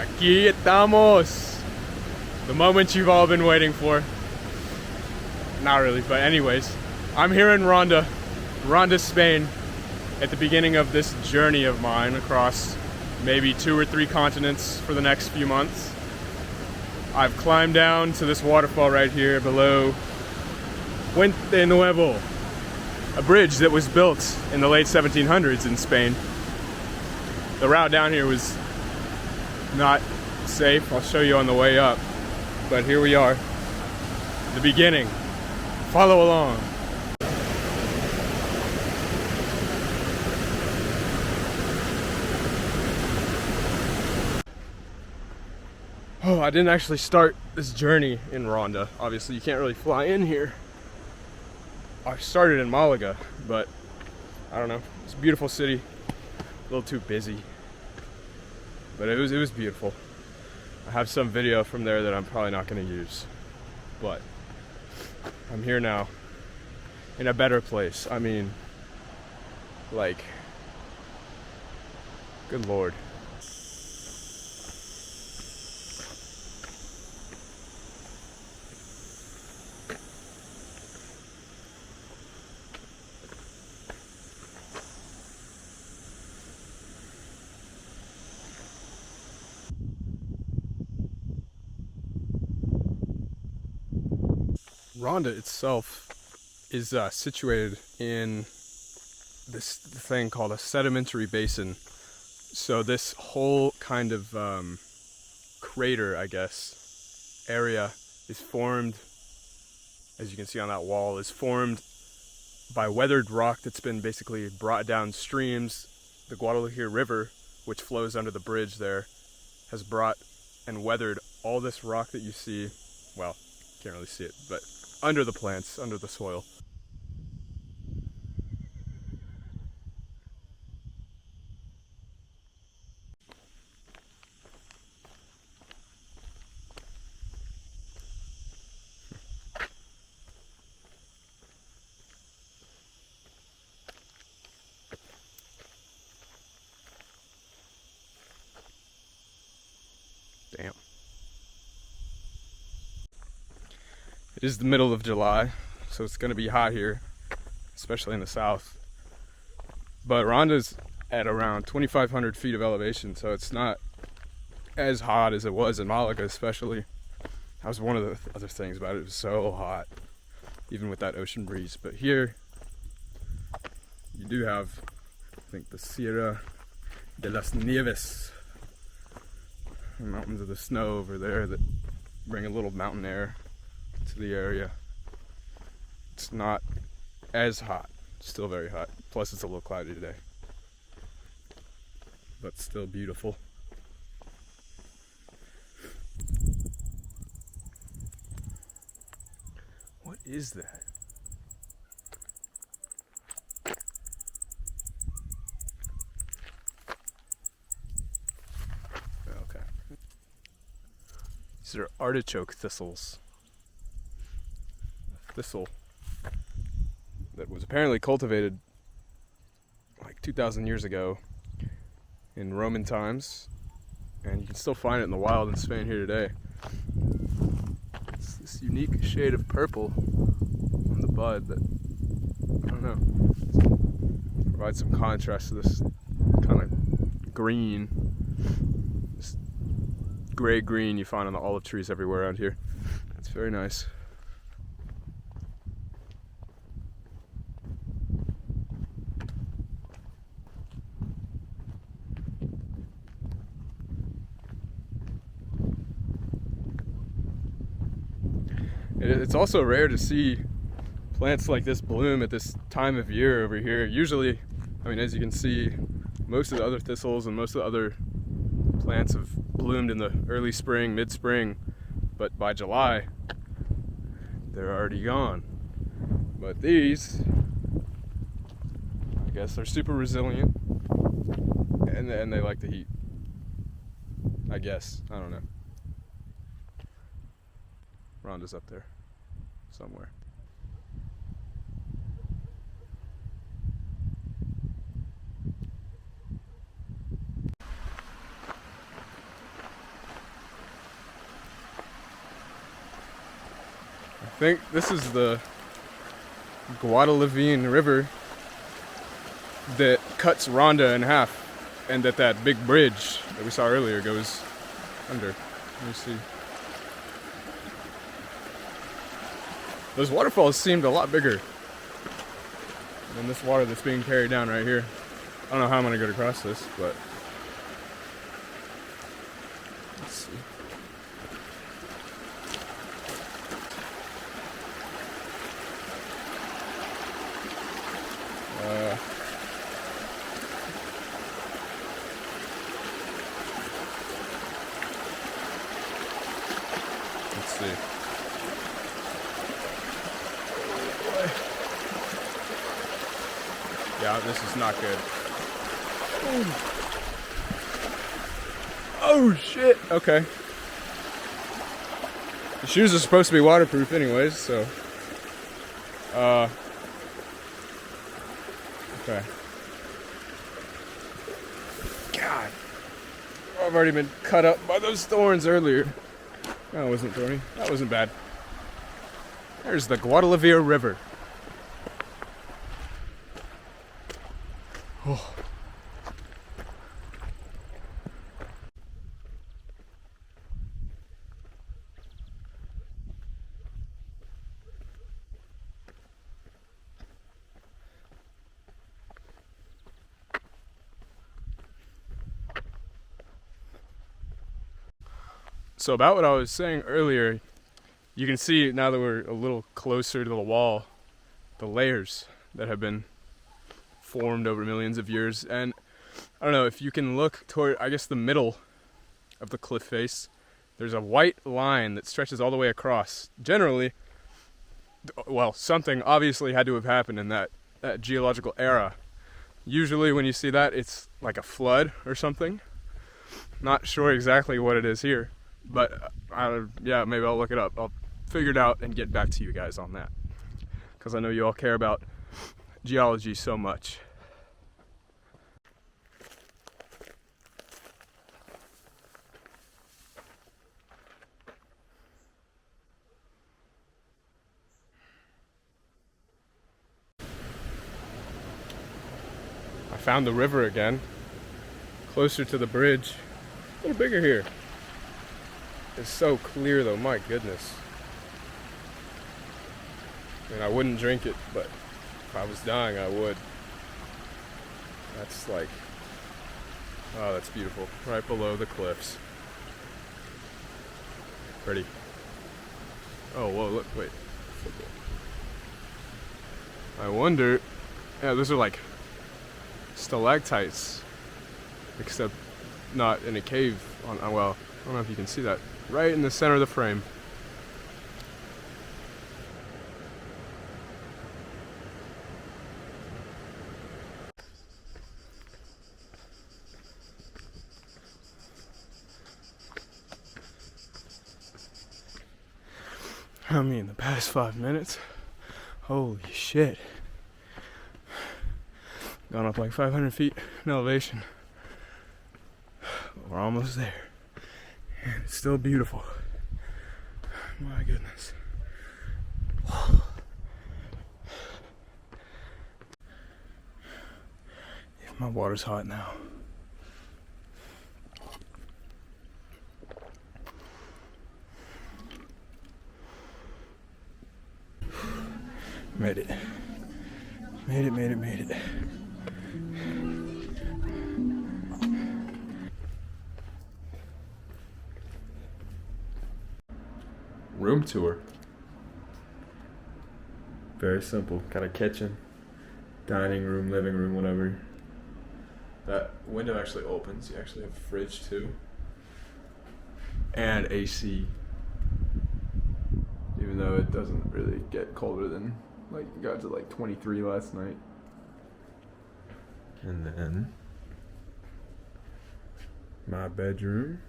Aquí estamos! The moment you've all been waiting for. Not really, but anyways. I'm here in Ronda, Spain, at the beginning of this journey of mine across maybe 2 or 3 continents for the next few months. I've climbed down to this waterfall right here below Puente Nuevo, a bridge that was built in the late 1700s in Spain. The route down here was not safe. I'll show you on the way up. But here we are, the beginning. Follow along. Oh, I didn't actually start this journey in Ronda. Obviously, you can't really fly in here. I started in Malaga, but I don't know. It's a beautiful city. A little too busy, but it was beautiful. I have some video from there that I'm probably not going to use, but I'm here now in a better place. I mean, like, good Lord. Ronda itself is situated in this thing called a sedimentary basin. So this whole kind of crater, I guess, area is formed, as you can see on that wall, is formed by weathered rock that's been basically brought down streams. The Guadalquivir River, which flows under the bridge there, has brought and weathered all this rock that you see. Well, can't really see it, but under the plants, under the soil. Damn. It is the middle of July, so it's gonna be hot here, especially in the south. But Ronda's at around 2,500 feet of elevation, so it's not as hot as it was in Malaga, especially. That was one of the other things about it. It was so hot, even with that ocean breeze. But here, you do have, I think, the Sierra de las Nieves, the mountains of the snow over there that bring a little mountain air to the area. It's not as hot, still very hot. Plus it's a little cloudy today, but still beautiful. What is that? Okay. These are artichoke thistles. Thistle that was apparently cultivated like 2,000 years ago in Roman times, and you can still find it in the wild in Spain here today. It's this unique shade of purple on the bud that, I don't know, provides some contrast to this kind of green, this gray green you find on the olive trees everywhere around here. It's very nice. It's also rare to see plants like this bloom at this time of year over here. Usually, I mean, as you can see, most of the other thistles and most of the other plants have bloomed in the early spring, mid-spring, but by July, they're already gone. But these, I guess they're super resilient, and they like the heat. I guess, I don't know. Ronda's up there somewhere. think this is the Guadalquivir River that cuts Ronda in half, and that big bridge that we saw earlier goes under. Let me see. Those waterfalls seemed a lot bigger than this water that's being carried down right here. I don't know how I'm gonna get across this, but let's see. Let's see. Yeah, this is not good. Oh shit! Okay. The shoes are supposed to be waterproof anyways, so. Okay. God. I've already been cut up by those thorns earlier. That wasn't thorny. That wasn't bad. There's the Guadalquivir River. Oh. So about what I was saying earlier, you can see now that we're a little closer to the wall, the layers that have been formed over millions of years. And I don't know if you can look toward, I guess, the middle of the cliff face. There's a white line that stretches all the way across. Generally, well, something obviously had to have happened in that geological era. Usually when you see that, it's like a flood or something. Not sure exactly what it is here, but yeah, maybe I'll look it up. I'll figure it out and get back to you guys on that, because I know you all care about geology so much. I found the river again, closer to the bridge. A little bigger here. It's so clear though, my goodness. And I wouldn't drink it, but if I was dying, I would. That's like, oh, that's beautiful. Right below the cliffs. Pretty. Oh, whoa, look, wait. I wonder, yeah, those are like stalactites, except not in a cave. Well, I don't know if you can see that. Right in the center of the frame. I mean, the past 5 minutes, holy shit. Gone up like 500 feet in elevation. We're almost there. And it's still beautiful. My goodness. My water's hot now. Made it. Made it. Room tour. Very simple. Got a kitchen, dining room, living room, whatever. That window actually opens. You actually have a fridge too. And AC. Even though it doesn't really get colder than, like, it got to like 23 last night. And then my bedroom.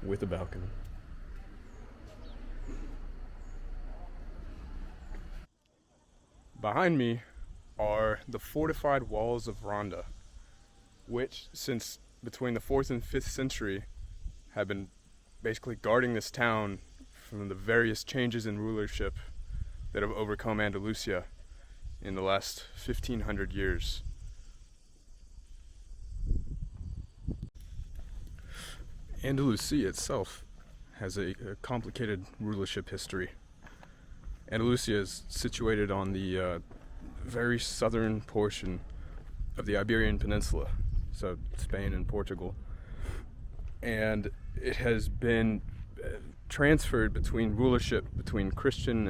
With a balcony. Behind me are the fortified walls of Ronda, which, since between the 4th and 5th century, have been basically guarding this town from the various changes in rulership that have overcome Andalusia in the last 1500 years. Andalusia itself has a complicated rulership history. Andalusia is situated on the very southern portion of the Iberian Peninsula, so Spain and Portugal. And it has been transferred between rulership between Christian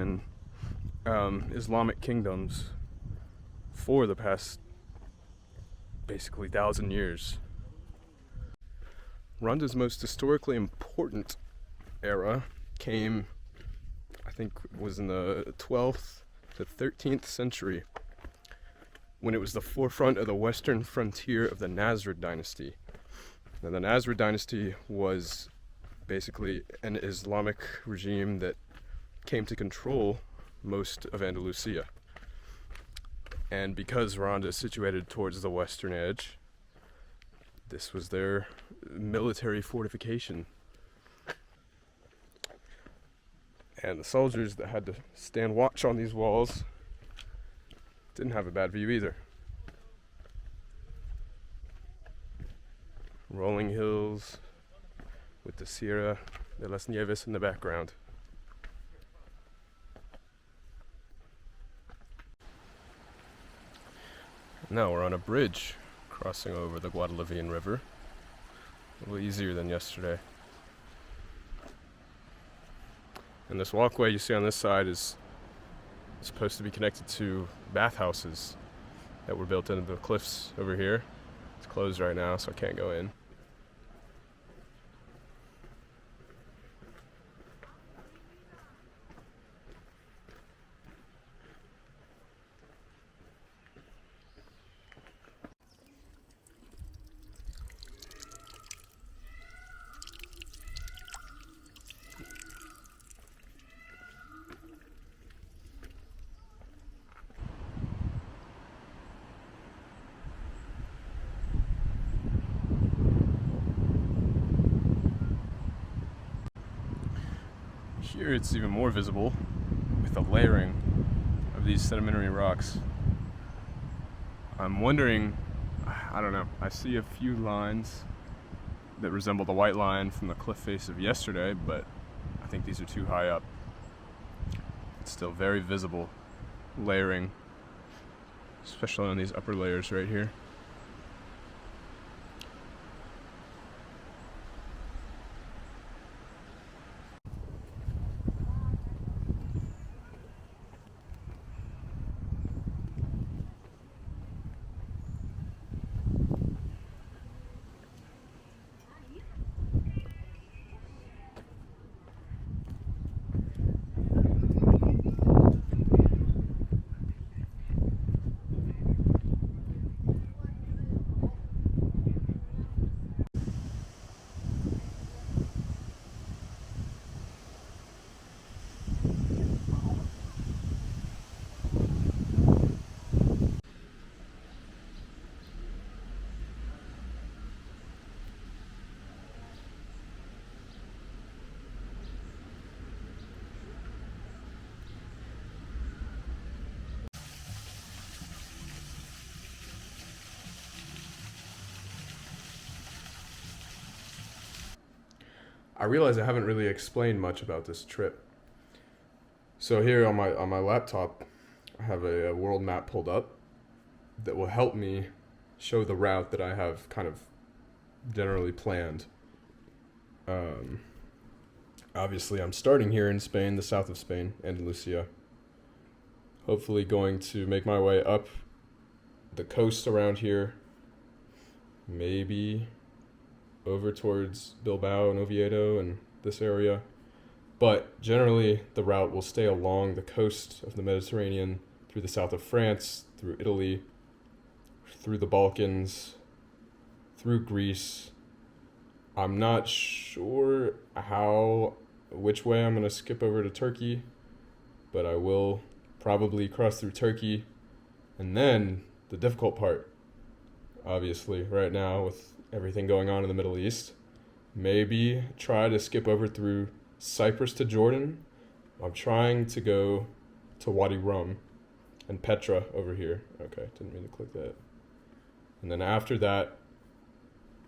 and Islamic kingdoms for the past basically 1,000 years. Ronda's most historically important era came, I think, was in the 12th to 13th century, when it was the forefront of the western frontier of the Nasrid dynasty. Now, the Nasrid dynasty was basically an Islamic regime that came to control most of Andalusia. And because Ronda is situated towards the western edge, this was their military fortification. And the soldiers that had to stand watch on these walls didn't have a bad view either. Rolling hills with the Sierra de las Nieves in the background. Now we're on a bridge crossing over the Guadalavian River. A little easier than yesterday. And this walkway you see on this side is supposed to be connected to bathhouses that were built into the cliffs over here. It's closed right now, so I can't go in. Here it's even more visible with the layering of these sedimentary rocks. I'm wondering, I don't know, I see a few lines that resemble the white line from the cliff face of yesterday, but I think these are too high up. It's still very visible layering, especially on these upper layers right here. I realize I haven't really explained much about this trip. So here on my laptop, I have a world map pulled up that will help me show the route that I have kind of generally planned. Obviously, I'm starting here in Spain, the south of Spain, Andalusia. Hopefully going to make my way up the coast around here, maybe over towards Bilbao and Oviedo and this area. But generally, the route will stay along the coast of the Mediterranean, through the south of France, through Italy, through the Balkans, through Greece. I'm not sure which way I'm going to skip over to Turkey, but I will probably cross through Turkey. And then the difficult part, obviously, right now with everything going on in the Middle East, maybe try to skip over through Cyprus to Jordan. I'm trying to go to Wadi Rum and Petra over here. Okay, didn't mean to click that. And then after that,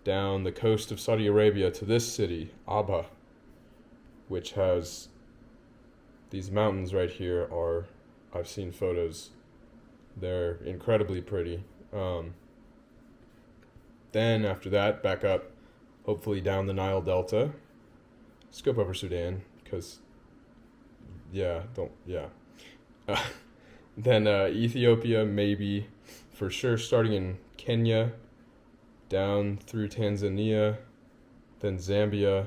down the coast of Saudi Arabia to this city, Abha, which has these mountains right here. I've seen photos. They're incredibly pretty. Then after that, back up, hopefully down the Nile Delta. Scope over Sudan, because, yeah. Then Ethiopia, maybe, for sure, starting in Kenya, down through Tanzania, then Zambia,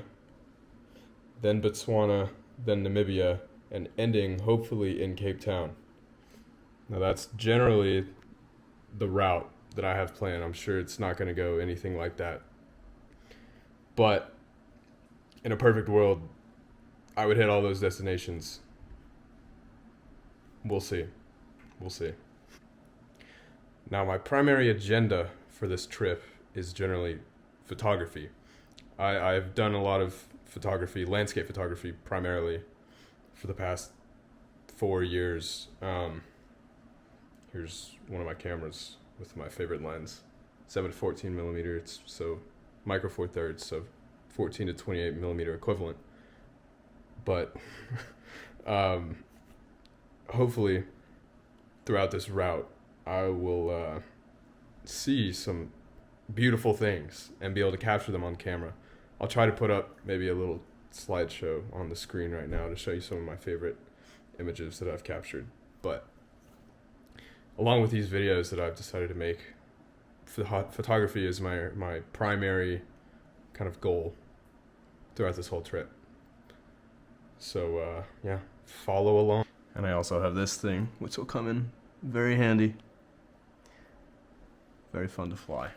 then Botswana, then Namibia, and ending, hopefully, in Cape Town. Now that's generally the route that I have planned. I'm sure it's not going to go anything like that. But in a perfect world, I would hit all those destinations. We'll see. Now, my primary agenda for this trip is generally photography. I've done a lot of photography, landscape photography primarily, for the past 4 years. Here's one of my cameras with my favorite lens, 7 to 14 millimeter. It's so micro four thirds, so 14 to 28 millimeter equivalent. But hopefully throughout this route, I will see some beautiful things and be able to capture them on camera. I'll try to put up maybe a little slideshow on the screen right now to show you some of my favorite images that I've captured. But along with these videos that I've decided to make, photography is my primary kind of goal throughout this whole trip. So yeah, follow along. And I also have this thing, which will come in very handy. Very fun to fly.